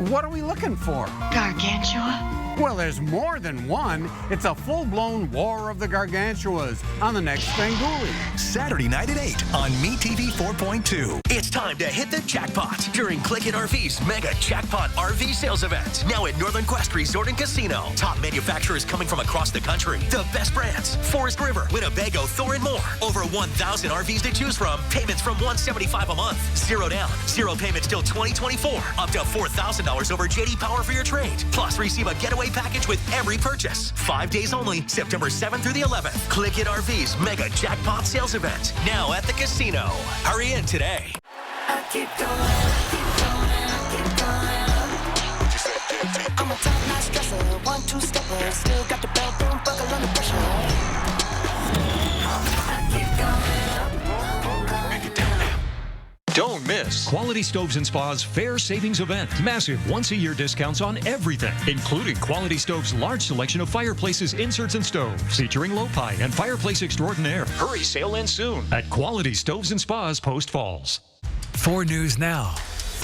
What are we looking for? Gargantua. Well, there's more than one. It's a full-blown war of the Gargantuas on the next Svengoolie. Saturday night at 8 on MeTV 4.2. It's time to hit the jackpot during Click It RV's Mega Jackpot RV Sales Event. Now at Northern Quest Resort and Casino. Top manufacturers coming from across the country. The best brands: Forest River, Winnebago, Thor, and more. Over 1,000 RVs to choose from. Payments from $175 a month. 0 down. 0 payments till 2024. Up to $4,000 over JD Power for your trade. Plus, receive a getaway package with every purchase. 5 days only, September 7th through the 11th. Click It RV's Mega Jackpot Sales Event. Now at the casino. Hurry in today. I keep going, I'm a top-notch dresser, 1-2 stepper, still got the belt, don't buckle under pressure. I keep going. Break it down now. Don't miss Quality Stoves and Spa's Fair Savings Event. Massive once-a-year discounts on everything, including Quality Stoves' large selection of fireplaces, inserts, and stoves, featuring Low-Pi and Fireplace Extraordinaire. Hurry, sale ends soon at Quality Stoves and Spas, Post Falls. 4 News Now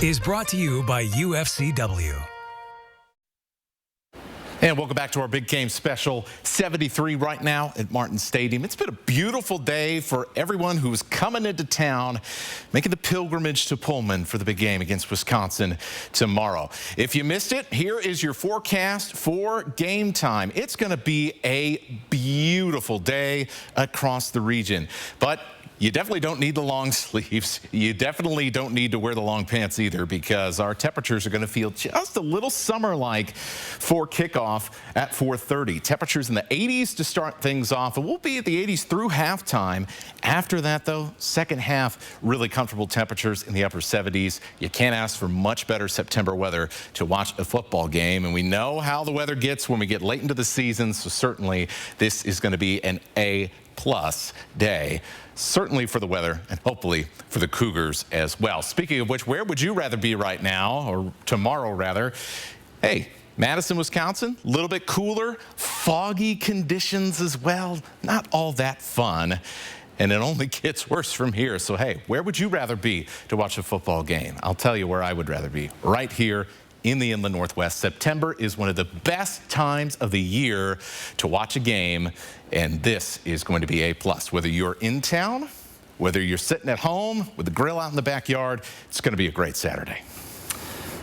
is brought to you by UFCW. And welcome back to our big game special. 73 right now at Martin Stadium. It's been a beautiful day for everyone who is coming into town, making the pilgrimage to Pullman for the big game against Wisconsin tomorrow. If you missed it, here is your forecast for game time. It's going to be a beautiful day across the region, but you definitely don't need the long sleeves. You definitely don't need to wear the long pants either, because our temperatures are going to feel just a little summer-like for kickoff at 4:30. Temperatures in the 80s to start things off, and we'll be at the 80s through halftime. After that, though, second half, really comfortable temperatures in the upper 70s. You can't ask for much better September weather to watch a football game, and we know how the weather gets when we get late into the season, so certainly this is going to be an A-plus day. Certainly for the weather, and hopefully for the Cougars as well. Speaking of which, where would you rather be right now, or tomorrow rather? Hey, Madison, Wisconsin, a little bit cooler, foggy conditions as well. Not all that fun, and it only gets worse from here. So hey, where would you rather be to watch a football game? I'll tell you where I would rather be, right here in the Inland Northwest. September is one of the best times of the year to watch a game, and this is going to be A+. Whether you're in town Whether you're sitting at home with the grill out in the backyard, it's going to be a great Saturday.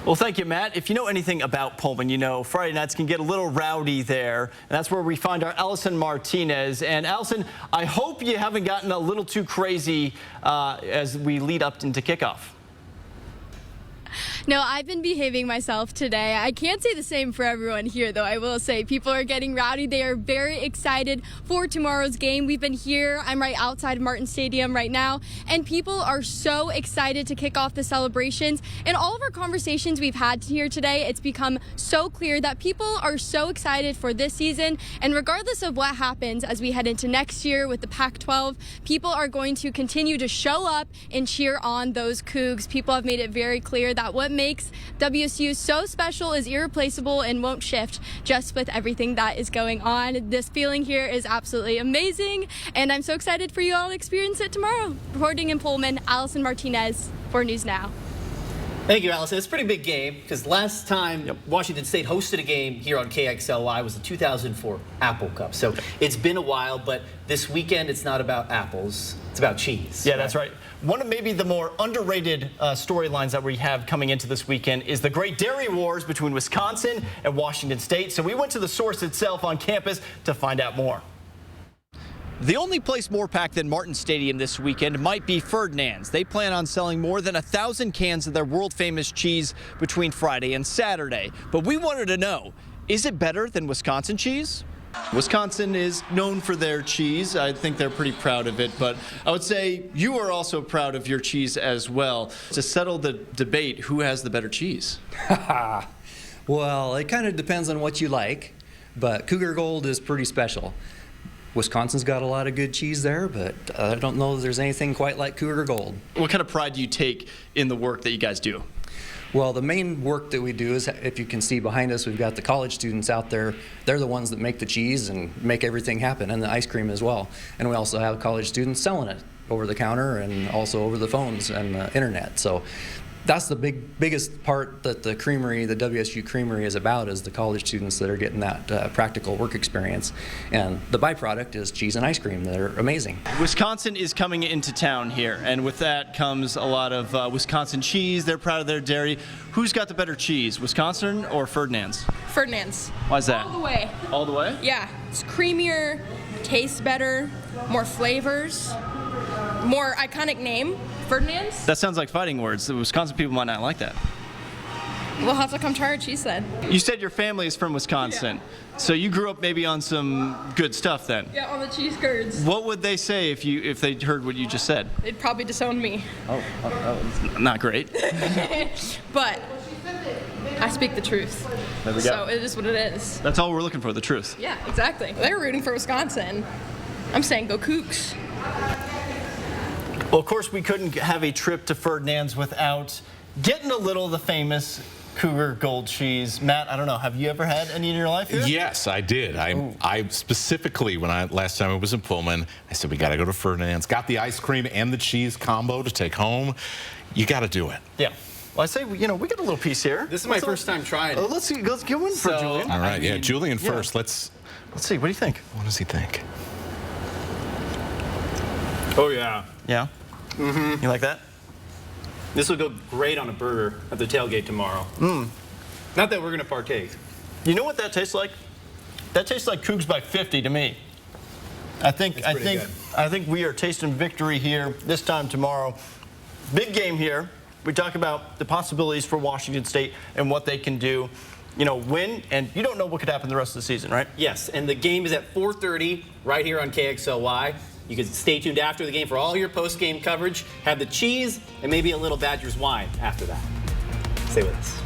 Well, thank you, Matt. If you know anything about Pullman, you know Friday nights can get a little rowdy there. And that's where we find our Allison Martinez. And Allison, I hope you haven't gotten a little too crazy as we lead up into kickoff. No, I've been behaving myself today. I can't say the same for everyone here, though. I will say people are getting rowdy. They are very excited for tomorrow's game. We've been here. I'm right outside Martin Stadium right now, and people are so excited to kick off the celebrations. In all of our conversations we've had here today, it's become so clear that people are so excited for this season, and regardless of what happens as we head into next year with the Pac-12, people are going to continue to show up and cheer on those Cougs. People have made it very clear that what makes WSU so special is irreplaceable and won't shift just with everything that is going on. This feeling here is absolutely amazing, and I'm so excited for you all to experience it tomorrow. Reporting in Pullman, Allison Martinez, 4 News Now. Thank you, Allison. It's a pretty big game because last time Washington State hosted a game here on KXLY was the 2004 Apple Cup. So it's been a while, but this weekend it's not about apples. It's about cheese. Yeah, that's right. One of maybe the more underrated storylines that we have coming into this weekend is the great dairy wars between Wisconsin and Washington State. So we went to the source itself on campus to find out more. The only place more packed than Martin Stadium this weekend might be Ferdinand's. They plan on selling more than 1,000 cans of their world-famous cheese between Friday and Saturday. But we wanted to know, is it better than Wisconsin cheese? Wisconsin is known for their cheese. I think they're pretty proud of it, but I would say you are also proud of your cheese as well. To settle the debate, who has the better cheese? Well, it kind of depends on what you like, but Cougar Gold is pretty special. Wisconsin's got a lot of good cheese there, but I don't know if there's anything quite like Cougar Gold. What kind of pride do you take in the work that you guys do? Well, the main work that we do is, if you can see behind us, we've got the college students out there. They're the ones that make the cheese and make everything happen, and the ice cream as well. And we also have college students selling it over the counter and also over the phones and the internet. So that's the biggest part that the creamery, the WSU Creamery, is about, is the college students that are getting that practical work experience. And the byproduct is cheese and ice cream that are amazing. Wisconsin is coming into town here, and with that comes a lot of Wisconsin cheese. They're proud of their dairy. Who's got the better cheese, Wisconsin or Ferdinand's? Ferdinand's. Why is that? All the way. All the way? Yeah. It's creamier, tastes better, more flavors, more iconic name. Ferdinand's? That sounds like fighting words. The Wisconsin people might not like that. We'll have to come try our cheese then. You said your family is from Wisconsin, so you grew up maybe on some good stuff then. Yeah, on the cheese curds. What would they say if they heard what you just said? They'd probably disown me. Oh, not great. But I speak the truth. There we go. So it is what it is. That's all we're looking for, the truth. Yeah, exactly. They're rooting for Wisconsin. I'm saying go Cougs. Well, of course, we couldn't have a trip to Ferdinand's without getting a little of the famous Cougar Gold cheese. Matt, I don't know, have you ever had any in your life here? Yes, I did. I specifically, last time I was in Pullman, I said, we got to go to Ferdinand's. Got the ice cream and the cheese combo to take home. You got to do it. Yeah. Well, I say, we get a little piece here. This is my first time trying it. Let's get one for Julian. All right, yeah, Julian first. Let's see, what do you think? What does he think? Oh, yeah. Yeah? Mm-hmm. You like that? This will go great on a burger at the tailgate tomorrow. Not that we're going to partake. You know what that tastes like? That tastes like Cougs by 50 to me. I think we are tasting victory here this time tomorrow. Big game here. We talk about the possibilities for Washington State and what they can do. Win, and you don't know what could happen the rest of the season, right? Yes, and the game is at 4:30 right here on KXLY. You can stay tuned after the game for all your post-game coverage. Have the cheese and maybe a little Badgers wine after that. Stay with us.